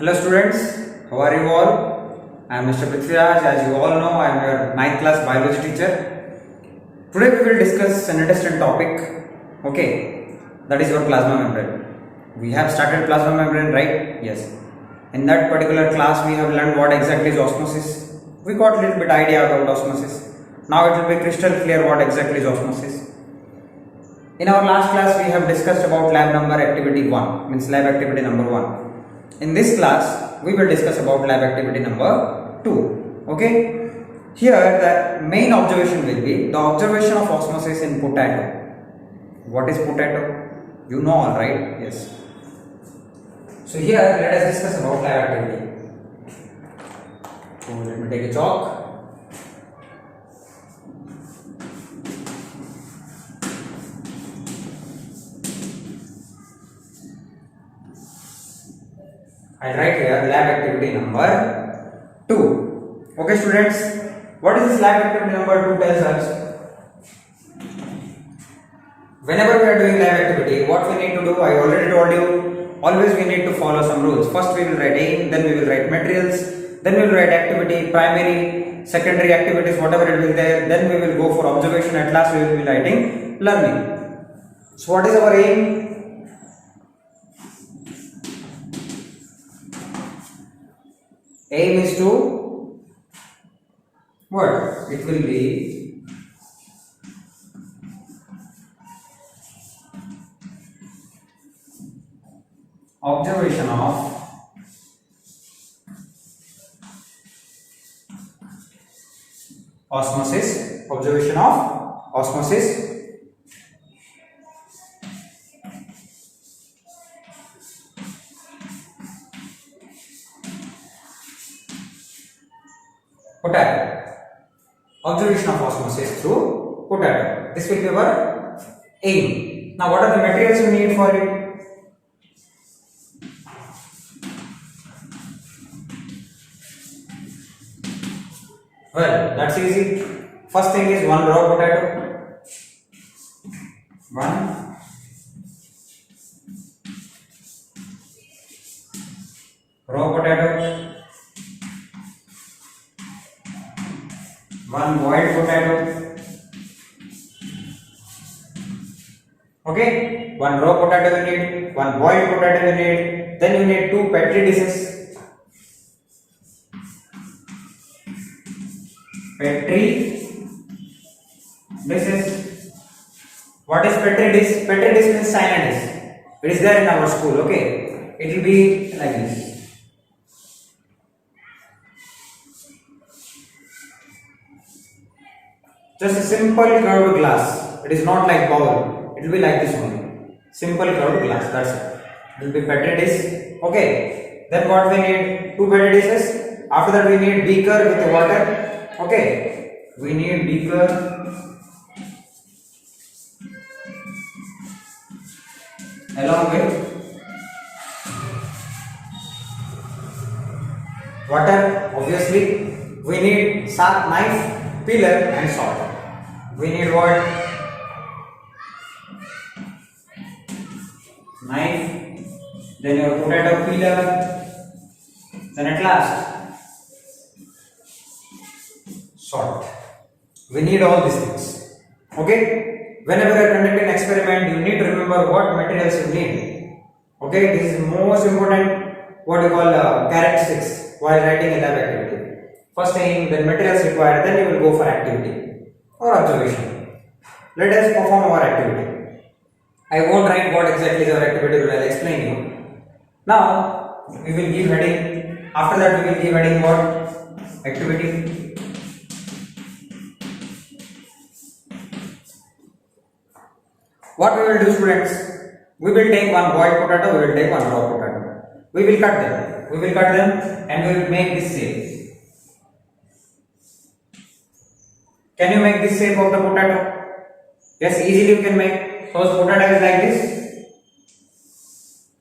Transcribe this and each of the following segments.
Hello students, how are you all? I am Mr. Prithviraj. As you all know, I am your 9th class biology teacher. Today we will discuss an interesting topic, okay, that is your plasma membrane. We have started plasma membrane, right? Yes. In that particular class we have learned what exactly is osmosis. We got a little bit idea about osmosis. Now it will be crystal clear what exactly is osmosis. In our last class we have discussed about lab number activity 1, means lab activity number 1. In this class we will discuss about lab activity number 2. Okay, here the main observation will be the observation of osmosis in potato. What is potato? You know, all right? Yes. So here let us discuss about lab activity. So let me take a chalk. I write here lab activity number 2. Okay students, what is this lab activity number 2 tells us? Whenever we are doing lab activity, what we need to do, I already told you, always we need to follow some rules. First we will write aim, then we will write materials, then we will write activity, primary, secondary activities, whatever it will be there, then we will go for observation, at last we will be writing learning. So what is our aim? Aim is to what? It will be observation of osmosis. Observation of osmosis. Potato. Observation of osmosis through potato. This will be our aim. Now what are the materials you need for it? Well, that's easy. First thing is one raw potato. One raw potato. One boiled potato. Okay, one raw potato you need, one boiled potato you need, then you need 2 petri dishes. Petri dishes. What is petri dish? Petri dish means cyanide dish. It is there in our school. Okay, it will be like this. Just a simple curved glass. It is not like bowl. It will be like this only. Simple curved glass. That's it. It will be petri dish. Okay. Then what we need? 2 petri dishes. After that we need beaker with water. Okay. We need beaker along with water. Obviously, we need sharp knife, peeler, and salt. We need what? Knife, then your potato peeler, then at last salt. We need all these things. Okay? Whenever you are conducting an experiment, you need to remember what materials you need. Okay? This is most important, what you call characteristics while writing a lab activity. First thing, then materials required, then you will go for activity or observation. Let us perform our activity. I won't write what exactly is our activity, but I will explain you. Now, we will give heading. After that, we will give heading what? Activity. What we will do, students? We will take one boiled potato, we will take one raw potato. We will cut them. We will cut them and we will make this shape. Can you make this shape of the potato? Yes, easily you can make. So potato is like this.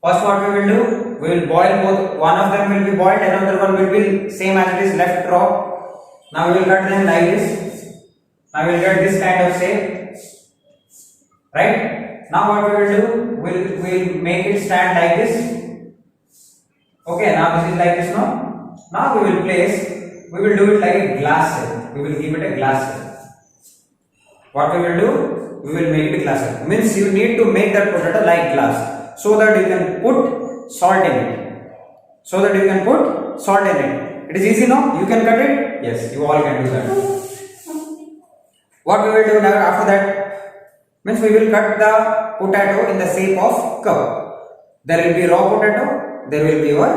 First what we will do? We will boil both. One of them will be boiled, another one will be same as it is left raw. Now we will cut them like this. Now we will get this kind of shape. Right? Now what we will do? We will make it stand like this. Okay, now this is like this now. Now we will do it like a glass shape. We will give it a glass shape. What we will do? We will make it glass shape. Means you need to make that potato like glass so that you can put salt in it. It is easy now? You can cut it? Yes, you all can do that. What we will do now after that? Means we will cut the potato in the shape of cup. There will be raw potato, there will be your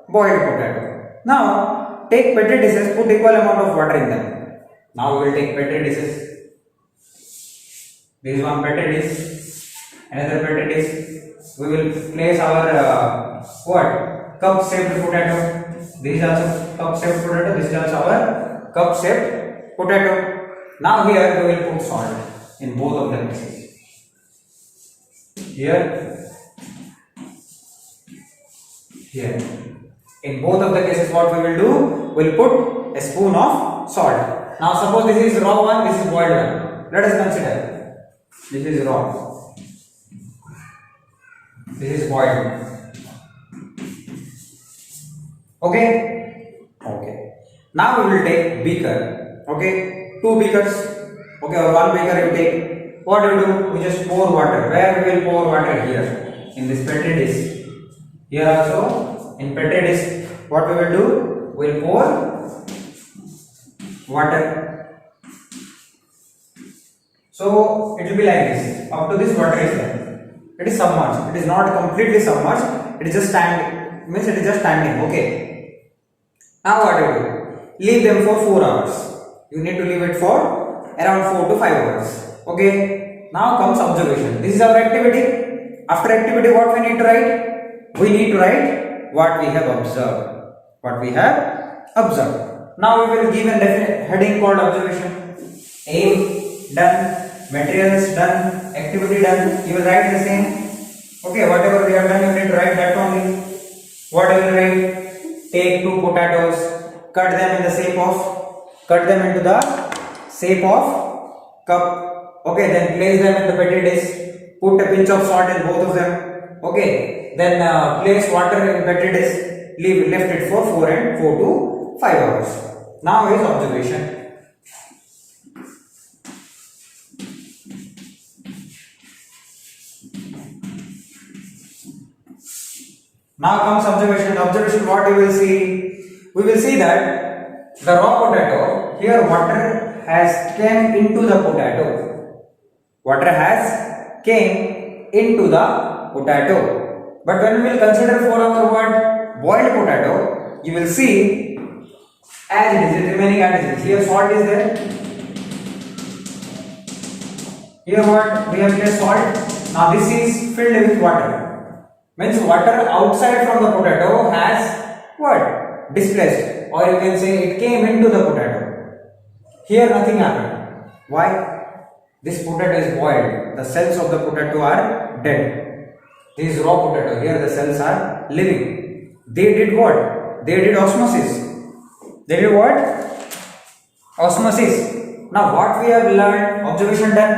boiled potato. Now take petri dishes, put equal amount of water in them. Now we will take petri dishes. This is one petri dish, another petri dish. We will place our cup shaped potato. This is also cup shaped potato. This is also our cup shaped potato. Now here we will put salt in both of the cases. Here. In both of the cases, what we will do? We will put a spoon of salt. Now suppose this is raw one, this is boiled one. Let us consider. This is raw. This is boiled. Okay. Now we will take beaker. Okay. 2 beakers. Okay, or 1 beaker you take. What do you do? We just pour water. Where we will pour water? Here. In this petri dish. Here also in petri dish. What we will do? We will pour water. So it will be like this. Up to this water is there. It is submerged. It is not completely submerged. It is just standing. Means it is just standing. Okay. Now what do you do? Leave them for 4 hours. You need to leave it for around 4 to 5 hours. Okay. Now comes observation. This is our activity. After activity, what we need to write? We need to write what we have observed. Now we will give a definite heading called observation. Aim done, materials done, activity done. You will write the same. Okay, whatever we have done, you need to write that only. What you will write? Take 2 potatoes, cut them into the shape of cup. Okay, then place them in the petri dish. Put a pinch of salt in both of them. Okay, then place water in petri dish. Left it for 4 to 5 hours. Now is observation. Now comes observation. Observation, what you will see? We will see that the raw potato, here water has came into the potato. But when we will consider for our boiled potato, you will see as it is remaining as it is. Here salt is there. Here what we have placed salt. Now this is filled with water. Means water outside from the potato has displaced, or you can say it came into the potato. Here nothing happened. Why? This potato is boiled. The cells of the potato are dead. This is raw potato. Here the cells are living. They did what? They did osmosis. Osmosis. Now what we have learned? Observation done.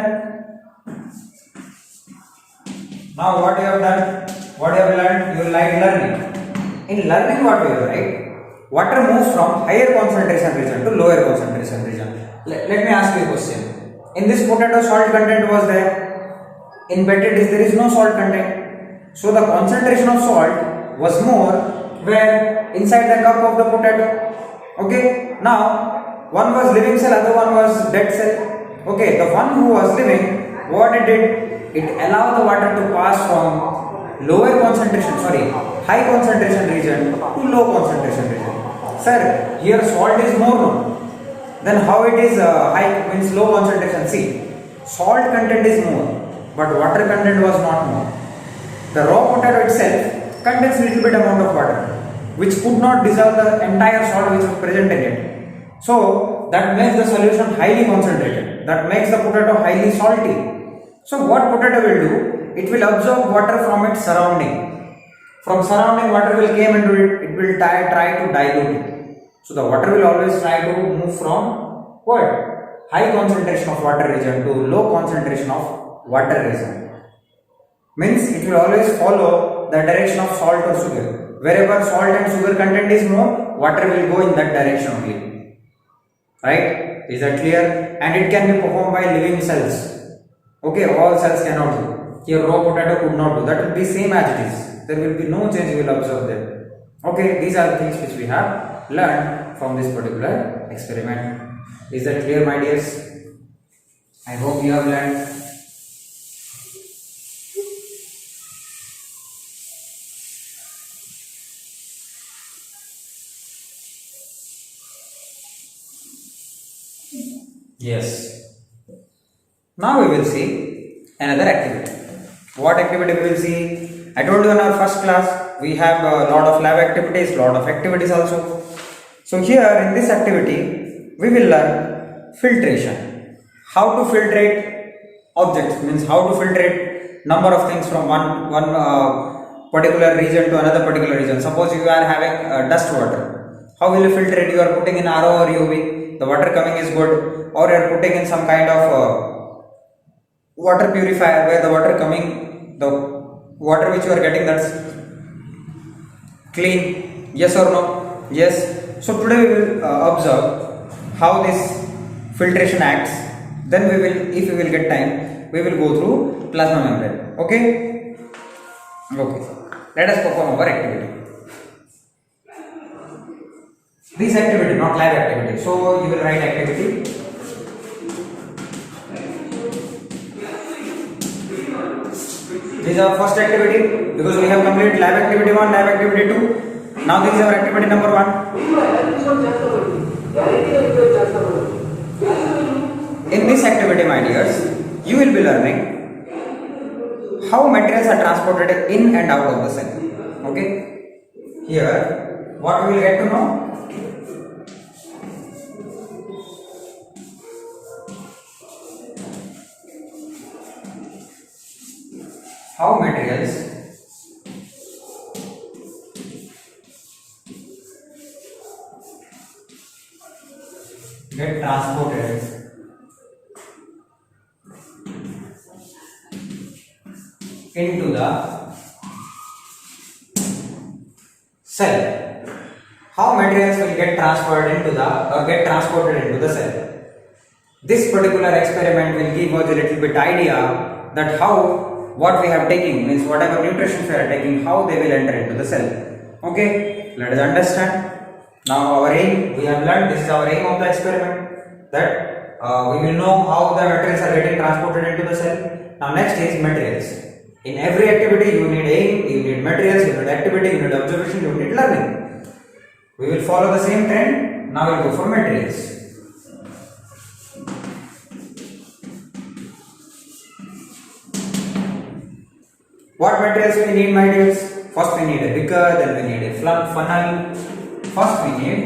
Now what you have done? What you have learned? You will like learning. In learning, what we have write? Water moves from higher concentration region to lower concentration region. Let me ask you a question. In this potato, salt content was there. In petri dish, there is no salt content. So the concentration of salt was more where inside the cup of the potato. Okay. Now one was living cell, other one was dead cell. Okay. The one who was living, what it did? It allowed the water to pass from high concentration region to low concentration region. Sir, here salt is more. Then how it is high means low concentration? See, salt content is more, but water content was not more. The raw potato itself contains little bit amount of water, which could not dissolve the entire salt which was present in it. So that makes the solution highly concentrated. That makes the potato highly salty. So what potato will do? It will absorb water from its surrounding. From surrounding, water will came into it. It will try to dilute it. So the water will always try to move from high concentration of water region to low concentration of water region. Means it will always follow the direction of salt or sugar. Wherever salt and sugar content is more, water will go in that direction only. Right? Is that clear? And it can be performed by living cells. Okay, all cells cannot do. Here raw potato could not do. That will be same as it is. There will be no change you will observe there. Okay, these are the things which we have learned from this particular experiment. Is that clear, my dears? I hope you have learned. Yes. Now we will see another activity. What activity we will see? I told you in our first class we have a lot of lab activities, lot of activities also. So here in this activity we will learn filtration. How to filtrate objects, means how to filtrate number of things from one particular region to another particular region. Suppose you are having dust water. How will you filter it? You are putting in RO or UV. The water coming is good, or you are putting in some kind of water purifier where the water coming, the water which you are getting, that's clean. Yes or no? Yes. So today we will observe how this filtration acts. Then we will, if we will get time, we will go through plasma membrane. Okay? Okay. Let us perform our activity. This activity, not lab activity. So you will write activity. This is our first activity because we have completed lab activity 1, lab activity 2. Now this is our activity number 1. In this activity, my dears, you will be learning how materials are transported in and out of the cell. Okay? Here, what we will get to know? How materials get transported into the cell. How materials will get transferred into the or get transported into the cell. This particular experiment will give us a little bit idea that how what we have taken, means whatever nutrition we are taking, how they will enter into the cell. Okay, let us understand. Now our aim, we have learned, this is our aim of the experiment, that we will know how the materials are getting transported into the cell. Now next is materials. In every activity you need aim, you need materials, you need activity, you need observation, you need learning. We will follow the same trend. Now we will go for materials. What materials we need, my dears? First we need a beaker, then we need a funnel. First we need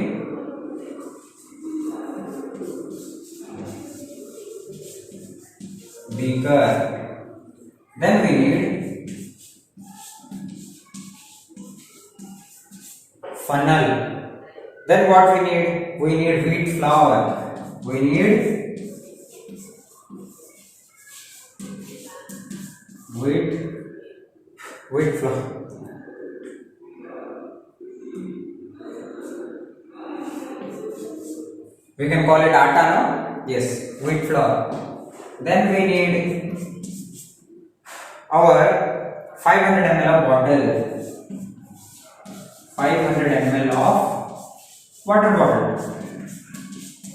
beaker, then we need funnel. Then what we need? We need wheat flour. We need wheat flour. We can call it atta, no? Yes, wheat flour. Then we need our 500 ml of bottle. 500 ml of water bottle.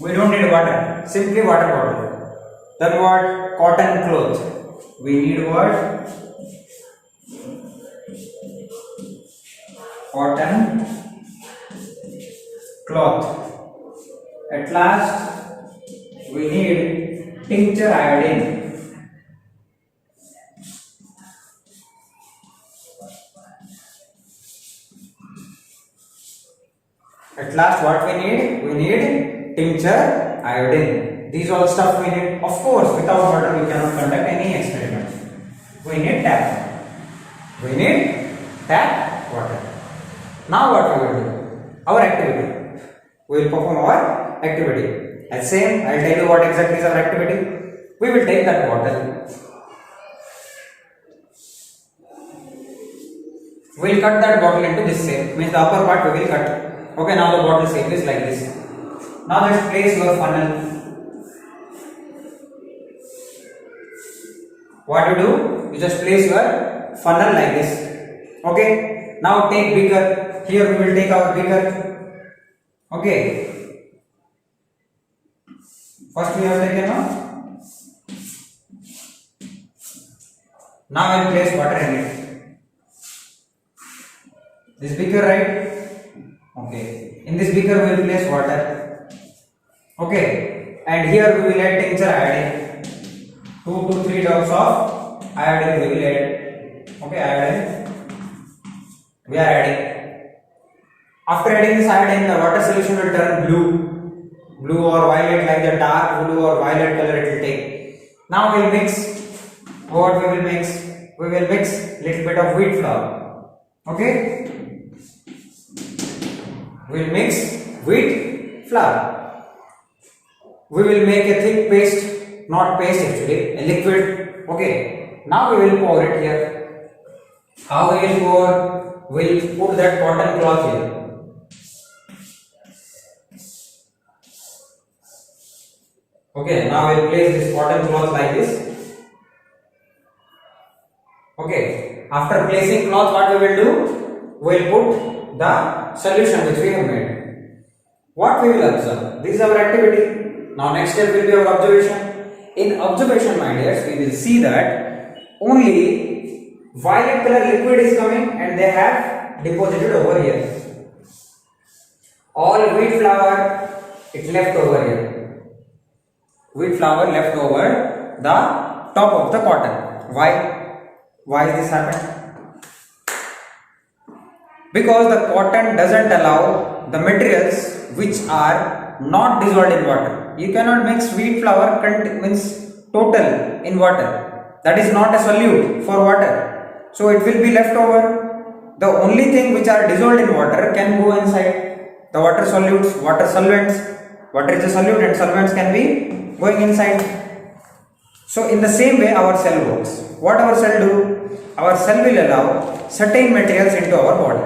We don't need water, simply water bottle. Then what? Cotton cloth. We need what? Cotton cloth. At last, we need tincture iodine. At last, what we need? We need tincture iodine. These all stuff we need. Of course, without water we cannot conduct any experiment. We need tap. We need tap water. Now what we will do? Our activity. We will perform our activity. As same, I will tell you what exactly is our activity. We will take that bottle, We will cut that bottle into this shape, means the upper part we will cut. Okay, now the bottle shape is like this. Now just place your funnel. What you do? You just place your funnel like this. Okay. Now take beaker. Here we will take our beaker. Okay. First we have taken now. Now I will place water in it. This beaker, right? Okay. In this beaker we will place water. Okay. And here we will add tincture iodine. 2 to 3 drops of iodine we will add. Okay, iodine. We are adding. After adding this iodine, the water solution will turn blue. Blue or violet, like the dark blue or violet color it will take. Now we will mix. What we will mix? We will mix little bit of wheat flour. Okay? We will mix wheat flour. We will make a thick paste. Not paste actually, a liquid. Okay, now we will pour it here. How we will pour? We will put that cotton cloth here. Okay, now we will place this cotton cloth like this. Okay, after placing cloth, what we will do? We will put the solution which we have made. What we will observe? This is our activity. Now next step will be our observation. In observation, my dears, we will see that only violet color liquid is coming and they have deposited over here. All wheat flour is left over here. Wheat flour left over the top of the cotton. Why? Why is this happened? Because the cotton doesn't allow the materials which are not dissolved in water. You cannot mix wheat flour means total in water. That is not a solute for water. So it will be left over. The only thing which are dissolved in water can go inside. The water solutes, water solvents. Water is a solute and solvents can be going inside. So in the same way our cell works. What our cell do? Our cell will allow certain materials into our body.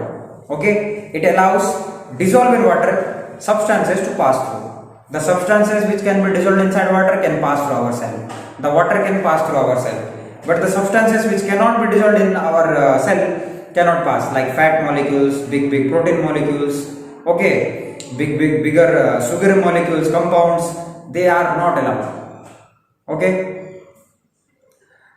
Okay? It allows dissolved in water substances to pass through. The substances which can be dissolved inside water can pass through our cell. The water can pass through our cell. But the substances which cannot be dissolved in our cell cannot pass, like fat molecules, big protein molecules, okay, bigger sugar molecules, compounds, they are not allowed. Okay.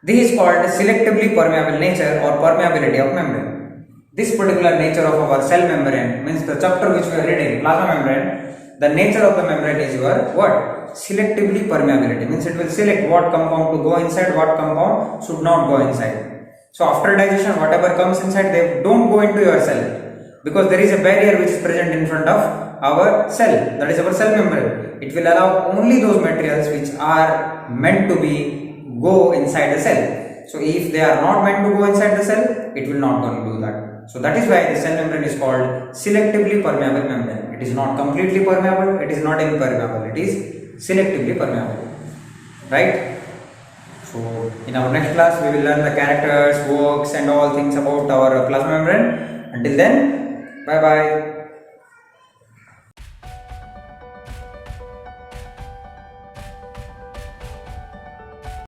This is called selectively permeable nature or permeability of membrane. This particular nature of our cell membrane means the chapter which we are reading, plasma membrane. The nature of the membrane is your what? Selectively permeability, means it will select what compound to go inside, what compound should not go inside. So after digestion, whatever comes inside, they don't go into your cell, because there is a barrier which is present in front of our cell, that is our cell membrane. It will allow only those materials which are meant to be go inside the cell. So if they are not meant to go inside the cell, it will not going to do that. So that is why the cell membrane is called selectively permeable membrane. It is not completely permeable, it is not impermeable, it is selectively permeable. Right? So in our next class we will learn the characters, works and all things about our plasma membrane. Until then, bye bye.